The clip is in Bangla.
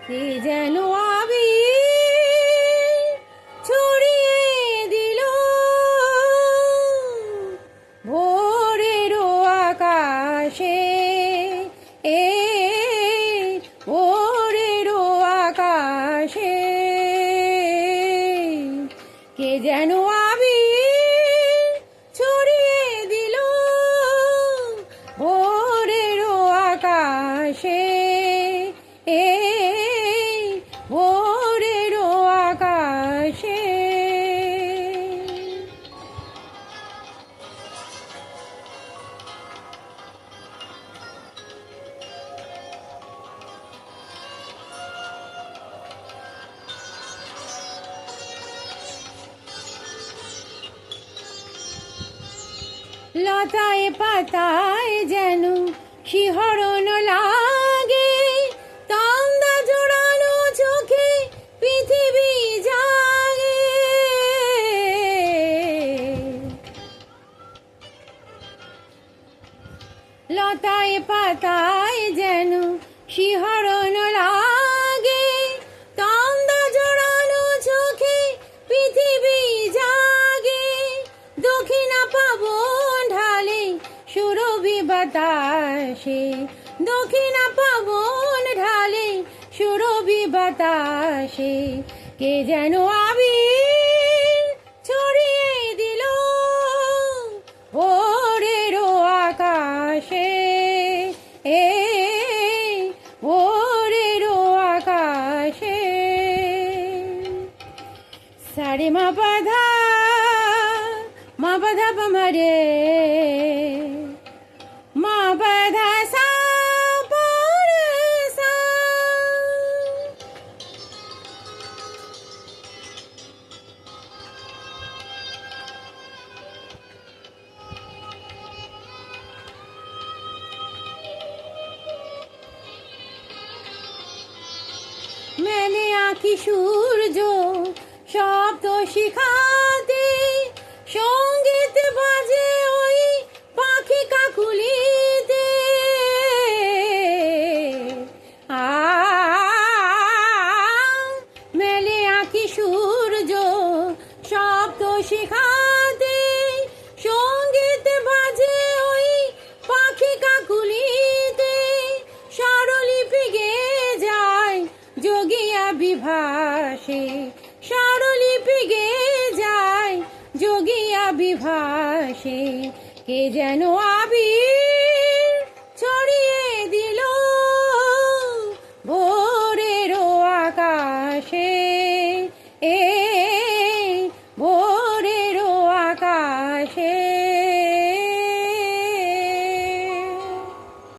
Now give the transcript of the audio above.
কে যেন আবির ছড়িয়ে দিল ভোরেরও আকাশে, এ ভোরেরও আকাশে। কে যেন আবির ছড়িয়ে দিল ভোরেরও আকাশে, এ ভোরেরও আকাশে। লতায় পাতায় যেন শিহরণ লাগে, তন্দা জোড়ানো চোখে পৃথিবী জাগে। লতায় পাতায় যেন শিহরণ লাগে, তন্দা জোড়ানো চোখে পৃথিবী জাগে। দক্ষিণা পাবন ঢালে সুরভি বাতাসে, দক্ষিণা পাবন ঢালে সুরভি বাতাসে। কে যেন আবির ছড়িয়ে দিল ভোরেরও আকাশে, এ ভোরেরও আকাশে। সারে মা বাধা পমরে, মা বাধা সা পরে সা। मैंने आँखी সূর্য শব্দ শিখাতে, সঙ্গীত বাজে ওই পাখি কাকুলিতে। মেলে আঁকি সূর্য শব্দ শিখাতে, সঙ্গীত বাজে ওই পাখি কাকুলিতে। স্বরলিপি গেয়ে যায় যোগিয়া বিভাসে, স্বরলিপি গেয়ে যায় যোগিয়া বিভাসে। কে যেন আবির ছড়িয়ে দিল ভোরেরও আকাশে, এ ভোরেরও আকাশে।